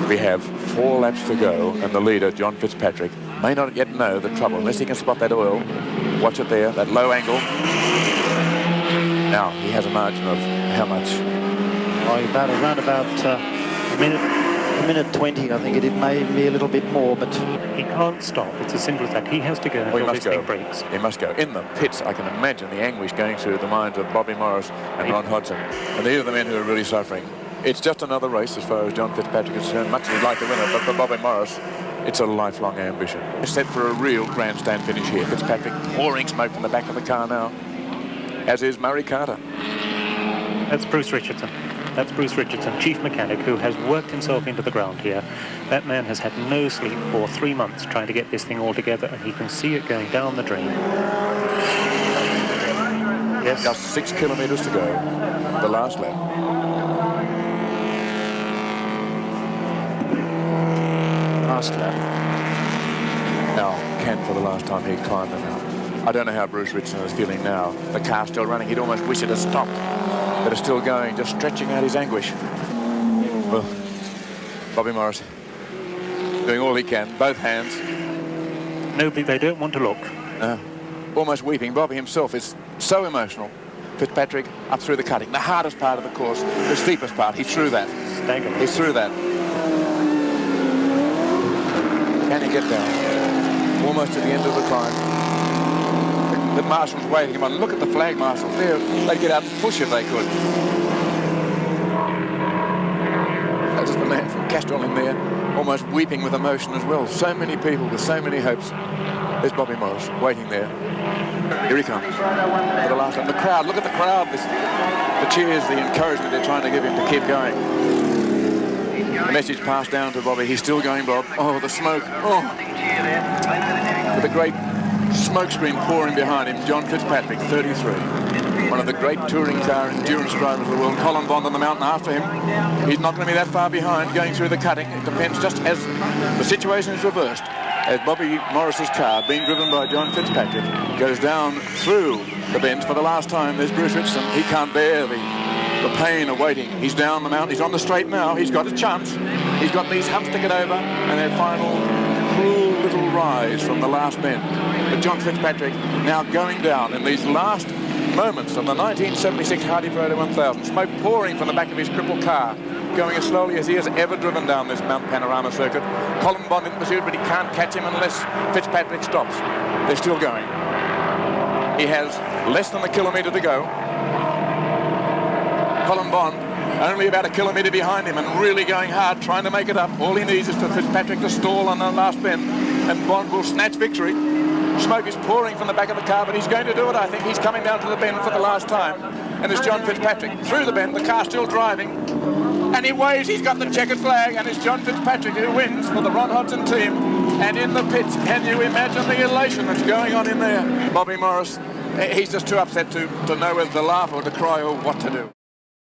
We have 4 laps to go, and the leader, John Fitzpatrick, may not yet know the trouble, unless he can spot that oil. Watch it there, that low angle. Now, he has a margin of how much? Oh, around about a minute 20, I think it may be a little bit more, but he can't stop. It's as simple as that. He has to go until this thing breaks. He must go. In the pits, I can imagine the anguish going through the minds of Bobby Morris and Ron Hodgson. And these are the men who are really suffering. It's just another race as far as John Fitzpatrick is concerned. Much as he'd like to win it, but for Bobby Morris, it's a lifelong ambition. He's set for a real grandstand finish here. Fitzpatrick pouring smoke from the back of the car now, as is Murray Carter. That's Bruce Richardson. That's Bruce Richardson, chief mechanic, who has worked himself into the ground here. That man has had no sleep for 3 months trying to get this thing all together, and he can see it going down the drain. Yes. Just 6 kilometres to go, the last lap. last lap. Now, Ken, for the last time, he climbed them out. I don't know how Bruce Richardson is feeling now. The car's still running. He'd almost wish it had stopped. But it's still going, just stretching out his anguish. Well, Bobby Morris doing all he can, both hands. No, they don't want to look. Almost weeping. Bobby himself is so emotional. Fitzpatrick up through the cutting, the hardest part of the course, the steepest part. He's through that. Staggering. He's through that. Can he get down? Almost at the end of the climb. The marshal's waiting him on. Look at the flag marshals there. They'd get out and push if they could. That's the man from Castrol in there, almost weeping with emotion as well. So many people with so many hopes. There's Bobby Morris waiting there. Here he comes for the last time. The crowd, look at the crowd. The cheers, the encouragement they're trying to give him to keep going. The message passed down to Bobby. He's still going, Bob. Oh, the smoke. Oh. With a great smoke screen pouring behind him, John Fitzpatrick, 33. One of the great touring car endurance drivers of the world. Colin Bond on the mountain after him. He's not going to be that far behind going through the cutting. It depends just as the situation is reversed. As Bobby Morris's car, being driven by John Fitzpatrick, goes down through the bend for the last time. There's Bruce Richardson. He can't bear the pain of waiting. He's down the mountain. He's on the straight now. He's got a chance. He's got these humps to get over, and their final cruel little rise from the last bend. But John Fitzpatrick now going down in these last moments of the 1976 Hardie-Ferodo 1000. Smoke pouring from the back of his crippled car, going as slowly as he has ever driven down this Mount Panorama circuit. Colin Bond in pursuit, but he can't catch him unless Fitzpatrick stops. They're still going. He has less than a kilometre to go. Colin Bond only about a kilometre behind him and really going hard, trying to make it up. All he needs is for Fitzpatrick to stall on the last bend, and Bond will snatch victory. Smoke is pouring from the back of the car, but he's going to do it, I think. He's coming down to the bend for the last time. And it's John Fitzpatrick through the bend, the car still driving. And he waves, he's got the checkered flag, and it's John Fitzpatrick who wins for the Ron Hodgson team. And in the pits, can you imagine the elation that's going on in there? Bobby Morris, he's just too upset to know whether to laugh or to cry or what to do.